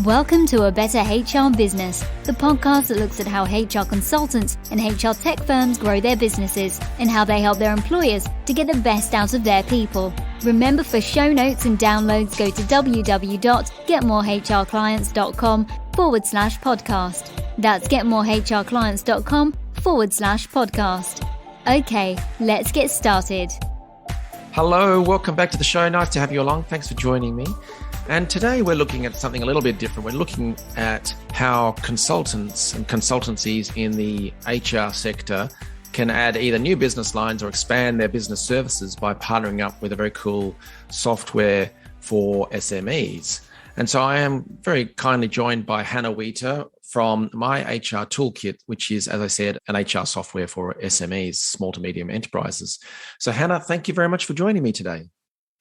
Welcome to A Better HR Business, the podcast that looks at how HR consultants and HR tech firms grow their businesses and how they help their employers to get the best out of their people. Remember, for show notes and downloads, go to www.getmorehrclients.com/podcast. That's getmorehrclients.com/podcast. Okay, let's get started. Hello, welcome back to the show. Nice to have you along. Thanks for joining me. And today we're looking at something a little bit different. We're looking at how consultants and consultancies in the HR sector can add either new business lines or expand their business services by partnering up with a very cool software for SMEs. And so I am very kindly joined by Hannah Wheater from myhrtoolkit, which is, as I said, an HR software for SMEs, small to medium enterprises. So Hannah, thank you very much for joining me today.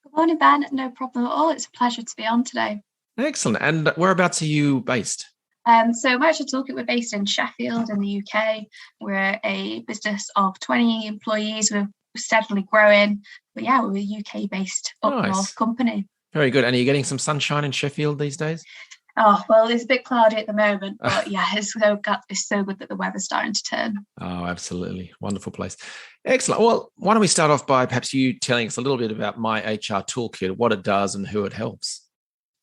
Good morning, Ben. No problem at all. It's a pleasure to be on today. Excellent. And whereabouts are you based? So myhrtoolkit, we're based in Sheffield in the UK. We're a business of 20 employees. We're steadily growing. But yeah, we're a UK-based up-north company. Very good. And are you getting some sunshine in Sheffield these days? Oh, well, it's a bit cloudy at the moment, but yeah, it's so good that the weather's starting to turn. Oh, absolutely. Wonderful place. Excellent. Well, why don't we start off by perhaps you telling us a little bit about myhrtoolkit, what it does and who it helps?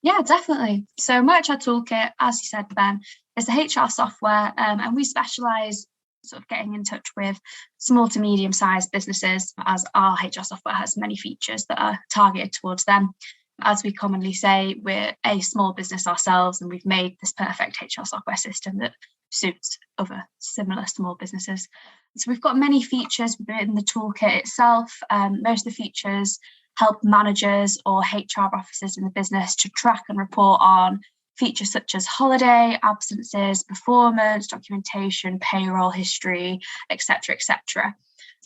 Yeah, definitely. So myhrtoolkit, as you said, Ben, is a HR software, and we specialise sort of getting in touch with small to medium-sized businesses, as our HR software has many features that are targeted towards them. As we commonly say, we're a small business ourselves, and we've made this perfect HR software system that suits other similar small businesses. So we've got many features within the toolkit itself. Most of the features help managers or HR officers in the business to track and report on features such as holiday, absences, performance, documentation, payroll history, etc., etc.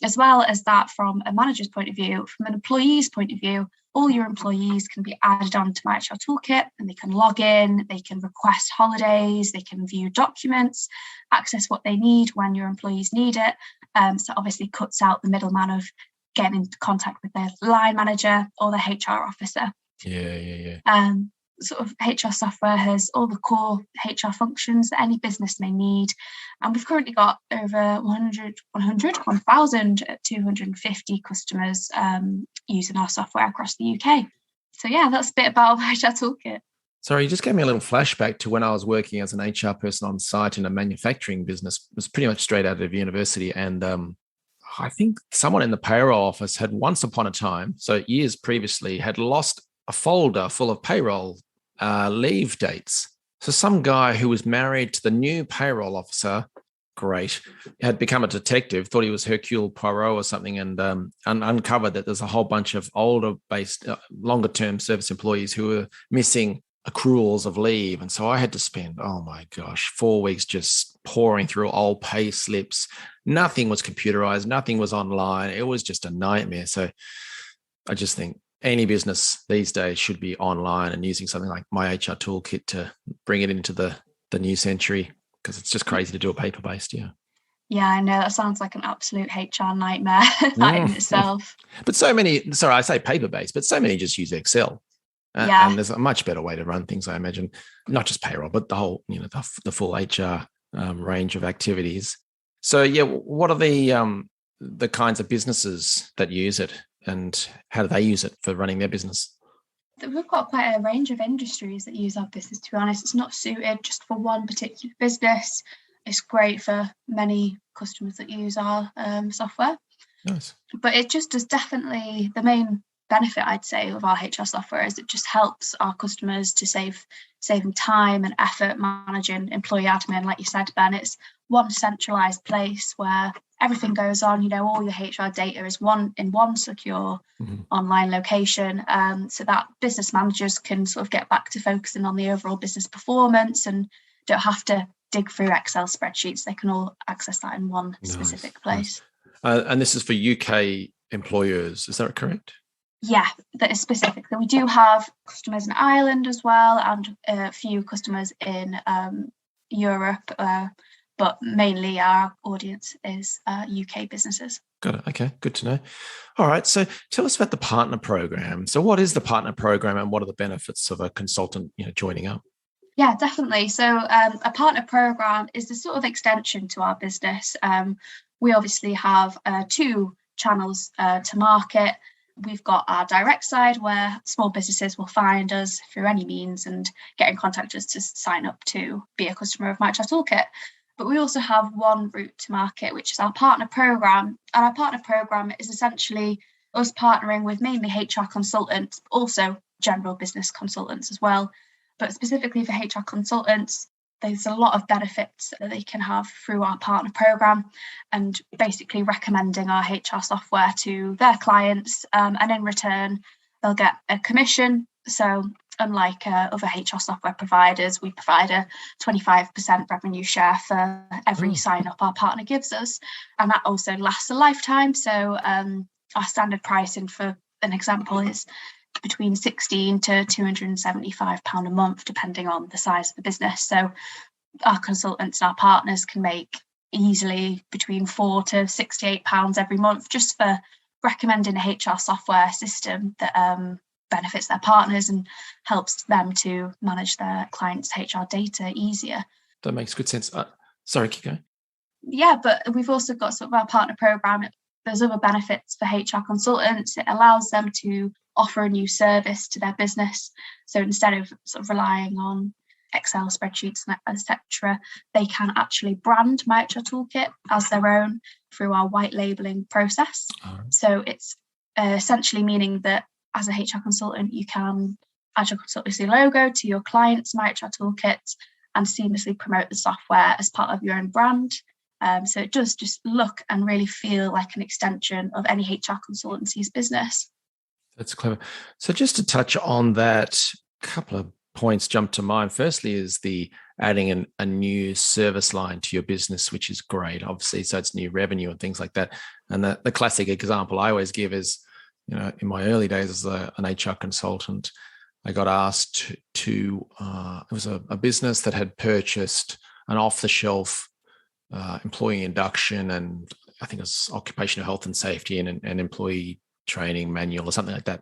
As well as that, from a manager's point of view, from an employee's point of view, all your employees can be added on to myhrtoolkit, and they can log in, they can request holidays, they can view documents, access what they need when your employees need it. So obviously cuts out the middleman of getting into contact with their line manager or the HR officer. Yeah. Sort of HR software has all the core HR functions that any business may need. And we've currently got over 1,250 customers using our software across the UK. So yeah, that's a bit about myhrtoolkit. Sorry, you just gave me a little flashback to when I was working as an HR person on site in a manufacturing business. It was pretty much straight out of university. And I think someone in the payroll office had once upon a time, so years previously, had lost a folder full of payroll leave dates. So some guy who was married to the new payroll officer, great, had become a detective, thought he was Hercule Poirot or something, and uncovered that there's a whole bunch of older-based, longer-term service employees who were missing accruals of leave. And so I had to spend, 4 weeks just pouring through old pay slips. Nothing was computerized. Nothing was online. It was just a nightmare. So I just think any business these days should be online and using something like myhrtoolkit to bring it into the new century, because it's just crazy to do it paper-based. Yeah, I know. That sounds like an absolute HR nightmare in itself. But so many, sorry, I say paper-based, but so many just use Excel. And there's a much better way to run things, I imagine, not just payroll, but the whole, the full HR range of activities. So yeah, what are the kinds of businesses that use it, and how do they use it for running their business? We've got quite a range of industries that use our business, to be honest. It's not suited just for one particular business. It's great for many customers that use our software. Nice. But it just does definitely, the main benefit, I'd say, of our HR software is it just helps our customers to save time and effort managing employee admin. Like you said, Ben, it's one centralized place where everything goes on. All your HR data is in one secure online location, so that business managers can sort of get back to focusing on the overall business performance and don't have to dig through Excel spreadsheets. They can all access that in one specific place. Nice. And this is for UK employers, is that correct? Yeah, that is specific. So we do have customers in Ireland as well, and a few customers in Europe, but mainly our audience is UK businesses. Got it. Okay, good to know. All right, so tell us about the partner program. So what is the partner program, and what are the benefits of a consultant joining up? Yeah, definitely. So a partner program is the sort of extension to our business. We obviously have two channels to market. We've got our direct side where small businesses will find us through any means and get in contact with us to sign up to be a customer of myhrtoolkit. But we also have one route to market, which is our partner program. And our partner program is essentially us partnering with mainly HR consultants, also general business consultants as well. But specifically for HR consultants, there's a lot of benefits that they can have through our partner program, and basically recommending our HR software to their clients. And in return, they'll get a commission. So unlike other HR software providers, we provide a 25% revenue share for every sign up our partner gives us. And that also lasts a lifetime. So our standard pricing, for an example, is between £16 to £275 a month, depending on the size of the business. So our consultants and our partners can make easily between £4 to £68 every month just for recommending a HR software system that benefits their partners and helps them to manage their clients' HR data easier. That makes good sense. Sorry, keep going. Yeah, but we've also got sort of our partner program. There's other benefits for HR consultants. It allows them to offer a new service to their business. So instead of sort of relying on Excel spreadsheets, etc., they can actually brand myhrtoolkit as their own through our white labeling process. So it's essentially meaning that as a HR consultant, you can add your consultancy logo to your client's myhrtoolkit and seamlessly promote the software as part of your own brand. So it does just look and really feel like an extension of any HR consultancy's business. That's clever. So just to touch on that, a couple of points jump to mind. Firstly is the adding a new service line to your business, which is great, obviously. So it's new revenue and things like that. And the classic example I always give is, in my early days as an HR consultant, I got asked to it was a business that had purchased an off-the-shelf employee induction, and I think it was occupational health and safety and an employee training manual or something like that.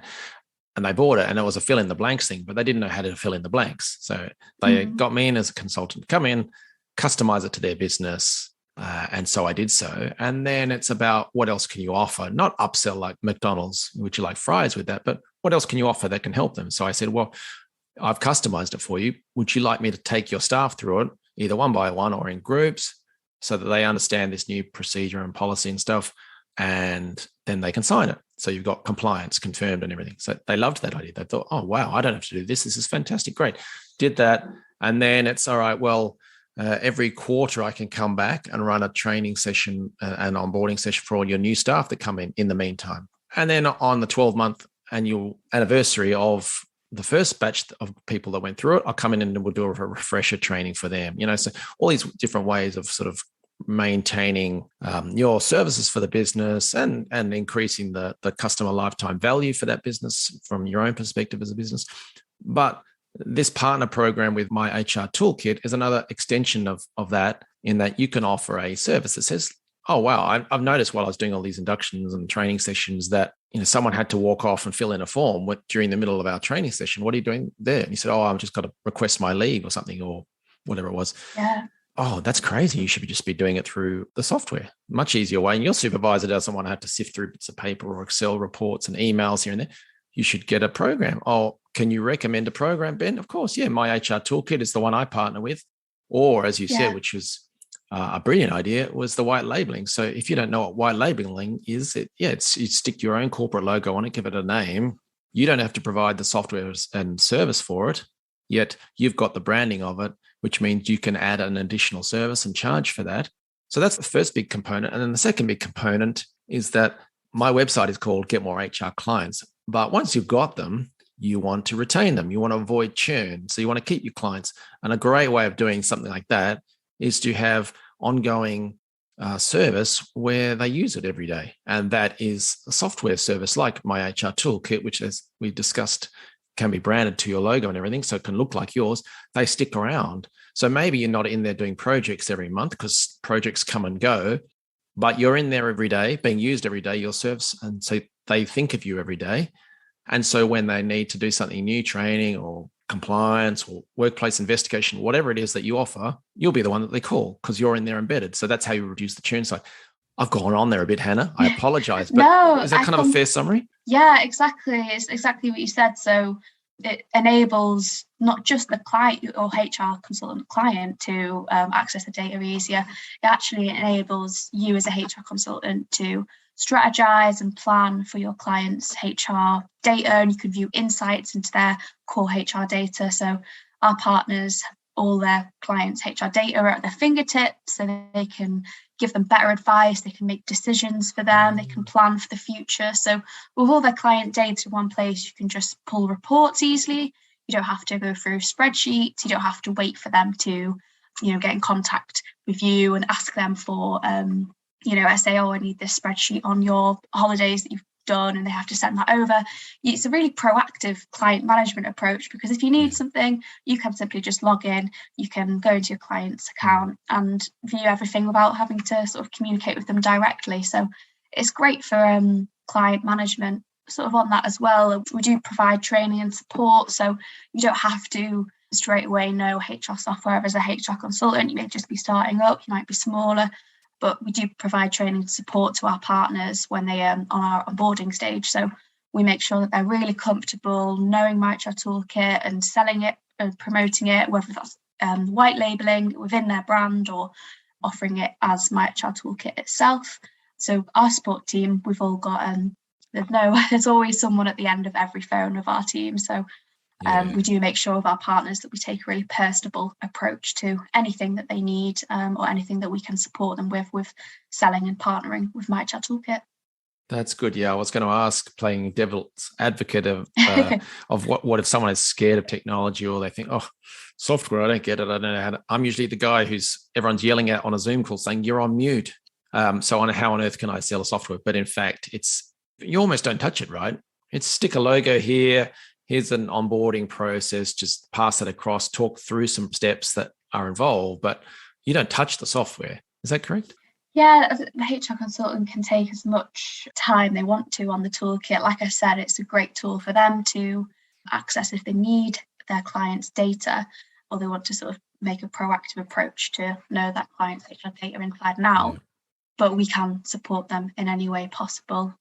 And they bought it, and it was a fill in the blanks thing, but they didn't know how to fill in the blanks. So they got me in as a consultant, come in, customize it to their business. And so I did so. And then it's about what else can you offer? Not upsell like McDonald's, would you like fries with that? But what else can you offer that can help them? So I said, well, I've customized it for you. Would you like me to take your staff through it, either one by one or in groups, so that they understand this new procedure and policy and stuff, and then they can sign it? So you've got compliance confirmed and everything. So they loved that idea. They thought, oh, wow, I don't have to do this. This is fantastic. Great. Did that. And then it's all right, well, every quarter I can come back and run a training session and onboarding session for all your new staff that come in the meantime. And then on the 12-month annual anniversary of the first batch of people that went through it, I'll come in and we'll do a refresher training for them. So all these different ways of sort of maintaining your services for the business and increasing the customer lifetime value for that business from your own perspective as a business. But this partner program with myhrtoolkit is another extension of that, in that you can offer a service that says, oh, wow, I've noticed while I was doing all these inductions and training sessions that someone had to walk off and fill in a form during the middle of our training session. What are you doing there? And he said, oh, I've just got to request my leave or something, or whatever it was. Yeah. Oh, that's crazy. You should just be doing it through the software. Much easier way. And your supervisor doesn't want to have to sift through bits of paper or Excel reports and emails here and there. You should get a program. Oh, can you recommend a program, Ben? Of course. Yeah. myhrtoolkit is the one I partner with. Or as you said, which was a brilliant idea, was the white labeling. So if you don't know what white labeling is, it's you stick your own corporate logo on it, give it a name. You don't have to provide the software and service for it, yet you've got the branding of it, which means you can add an additional service and charge for that. So that's the first big component. And then the second big component is that my website is called Get More HR Clients. But once you've got them, you want to retain them. You want to avoid churn. So you want to keep your clients. And a great way of doing something like that is to have ongoing service where they use it every day. And that is a software service like myhrtoolkit, which, as we discussed, can be branded to your logo and everything, so it can look like yours. They stick around. So maybe you're not in there doing projects every month because projects come and go, but you're in there every day, being used every day, your service. And so they think of you every day. And so when they need to do something new, training or compliance or workplace investigation, whatever it is that you offer, you'll be the one that they call because you're in there embedded. So that's how you reduce the churn side. I've gone on there a bit, Hannah. I apologize. But No, is that kind of a fair summary? Yeah, exactly. It's exactly what you said. So it enables not just the client or HR consultant client to access the data easier. It actually enables you as a HR consultant to strategize and plan for your clients' HR data, and you can view insights into their core HR data. So our partners, all their clients' HR data are at their fingertips, so they can give them better advice, they can make decisions for them, they can plan for the future. So with all their client data in one place, you can just pull reports easily. You don't have to go through spreadsheets. You don't have to wait for them to, get in contact with you and ask them for, say, oh, I need this spreadsheet on your holidays that you've done, and they have to send that over. It's a really proactive client management approach, because if you need something, you can simply just log in, you can go into your client's account and view everything without having to sort of communicate with them directly. So it's great for client management. Sort of on that as well, we do provide training and support, so you don't have to straight away know HR software as a HR consultant. You may just be starting up, you might be smaller, but we do provide training and support to our partners when they are on our onboarding stage. So we make sure that they're really comfortable knowing myhrtoolkit and selling it and promoting it, whether that's white labeling within their brand or offering it as myhrtoolkit itself. So our support team, we've all got there's always someone at the end of every phone of our team. So we do make sure with our partners that we take a really personable approach to anything that they need or anything that we can support them with selling and partnering with myhrtoolkit. That's good. Yeah, I was going to ask, playing devil's advocate of what if someone is scared of technology, or they think, oh, software, I don't get it. I don't know how to. I'm usually the guy who's everyone's yelling at on a Zoom call saying you're on mute. So how on earth can I sell a software? But in fact, you almost don't touch it, right? It's stick a logo here. Here's an onboarding process. Just pass it across. Talk through some steps that are involved, but you don't touch the software. Is that correct? Yeah, the HR consultant can take as much time they want to on the toolkit. Like I said, it's a great tool for them to access if they need their client's data, or they want to sort of make a proactive approach to know that client's HR data inside and out. Yeah. But we can support them in any way possible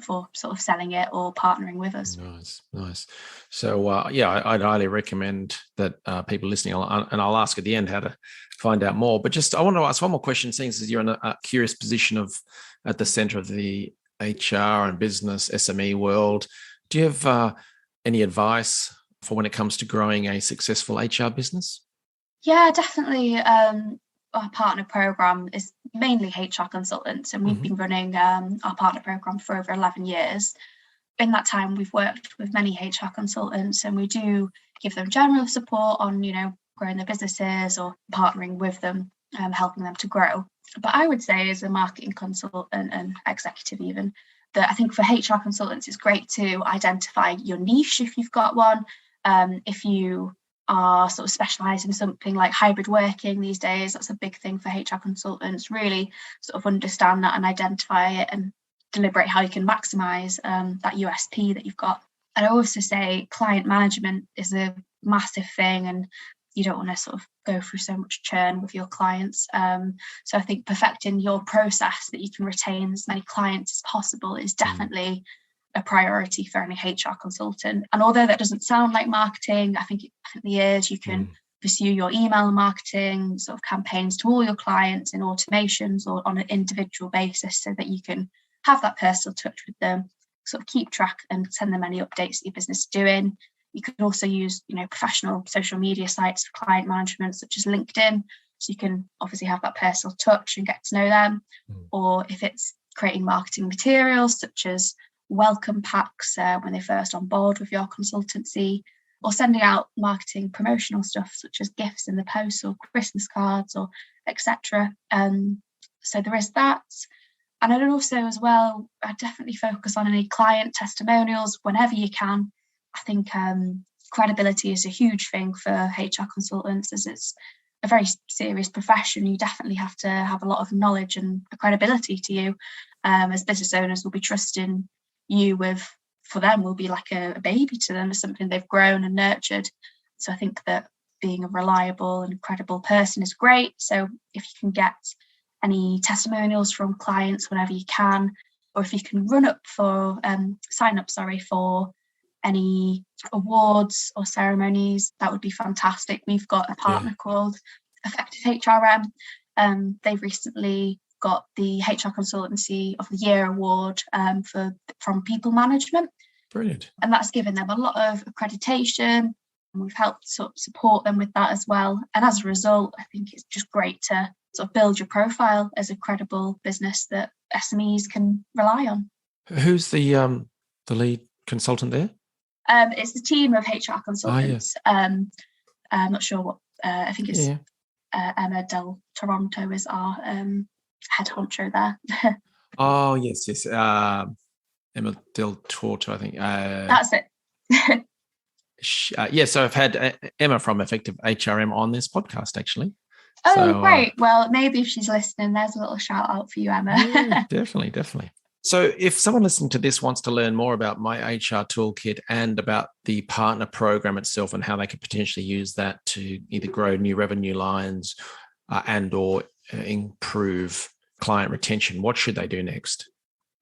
for sort of selling it or partnering with us. Nice. So I'd highly recommend that people listening, and I'll ask at the end how to find out more. But just I want to ask one more question, seeing as you're in a curious position at the center of the HR and business SME world. Do you have any advice for when it comes to growing a successful HR business? Yeah, definitely. Our partner program is mainly HR consultants, and we've been running our partner program for over 11 years. In that time, we've worked with many HR consultants, and we do give them general support on, growing their businesses or partnering with them, helping them to grow. But I would say, as a marketing consultant and executive even, that I think for HR consultants, it's great to identify your niche if you've got one. If you are sort of specialised in something like hybrid working these days, that's a big thing for HR consultants. Really sort of understand that and identify it and deliberate how you can maximise that USP that you've got. And I also say client management is a massive thing, and you don't want to sort of go through so much churn with your clients. So I think perfecting your process that you can retain as many clients as possible is definitely a priority for any HR consultant. And although that doesn't sound like marketing, I think it definitely is. You can pursue your email marketing sort of campaigns to all your clients in automations or on an individual basis, so that you can have that personal touch with them, sort of keep track and send them any updates that your business is doing. You can also use, professional social media sites for client management, such as LinkedIn, so you can obviously have that personal touch and get to know them. Or if it's creating marketing materials, such as welcome packs when they first on board with your consultancy, or sending out marketing promotional stuff such as gifts in the post or Christmas cards or etc. So there is that. And I'd also as well, I'd definitely focus on any client testimonials whenever you can. I think credibility is a huge thing for HR consultants, as it's a very serious profession. You definitely have to have a lot of knowledge and credibility to you, as business owners will be trusting you with, for them, will be like a baby to them, as something they've grown and nurtured. So I think that being a reliable and credible person is great. So if you can get any testimonials from clients whenever you can, or if you can sign up for any awards or ceremonies, that would be fantastic. We've got a partner called Effective HRM. They've recently got the HR Consultancy of the Year award from People Management. Brilliant. And that's given them a lot of accreditation, and we've helped sort of support them with that as well. And as a result, I think it's just great to sort of build your profile as a credible business that SMEs can rely on. Who's the lead consultant there? It's the team of HR consultants. I'm not sure what, I think it's Emma Del Toronto is our head honcho there. Oh, yes. Emma Del Toronto, I think. That's it. So I've had Emma from Effective HRM on this podcast, actually. Oh, so, great. Well, maybe if she's listening, there's a little shout out for you, Emma. Yeah, definitely. So if someone listening to this wants to learn more about My HR Toolkit and about the partner program itself and how they could potentially use that to either grow new revenue lines and or improve client retention, what should they do next?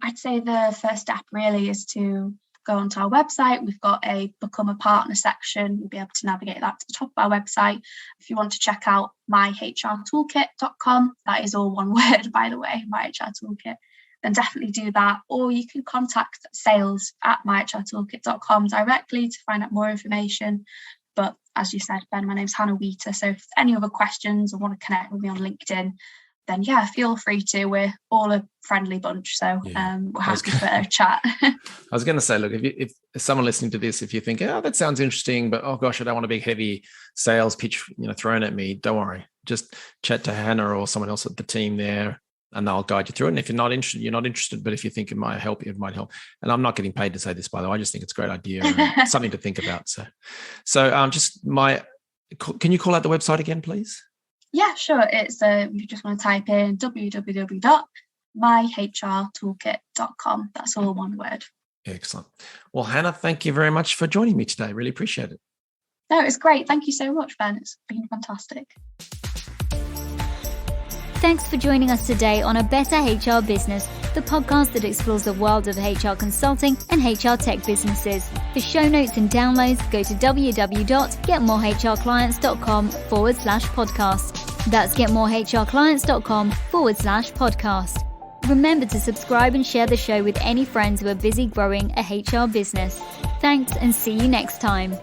I'd say the first step really is to go onto our website. We've got a Become a Partner section. You'll be able to navigate that to the top of our website. If you want to check out myhrtoolkit.com, that is all one word, by the way, My HR Toolkit, then definitely do that. Or you can contact sales@myhrtoolkit.com directly to find out more information. But as you said, Ben, my name's Hannah Wheater. So if any other questions or want to connect with me on LinkedIn, then feel free to. We're all a friendly bunch, so we're happy for a chat. I was going to say, look, if someone listening to this, if you think, oh, that sounds interesting, but oh gosh, I don't want a big heavy sales pitch, thrown at me, don't worry. Just chat to Hannah or someone else at the team there, and they'll guide you through it. And if you're not interested, you're not interested. But if you think it might help, it might help. And I'm not getting paid to say this, by the way. I just think it's a great idea, and something to think about. So can you call out the website again, please? Yeah, sure. It's you just want to type in www.myhrtoolkit.com. That's all one word. Excellent. Well, Hannah, thank you very much for joining me today. Really appreciate it. No, it's great. Thank you so much, Ben. It's been fantastic. Thanks for joining us today on A Better HR Business, the podcast that explores the world of HR consulting and HR tech businesses. For show notes and downloads, go to www.getmorehrclients.com/podcast. That's getmorehrclients.com/podcast. Remember to subscribe and share the show with any friends who are busy growing a HR business. Thanks, and see you next time.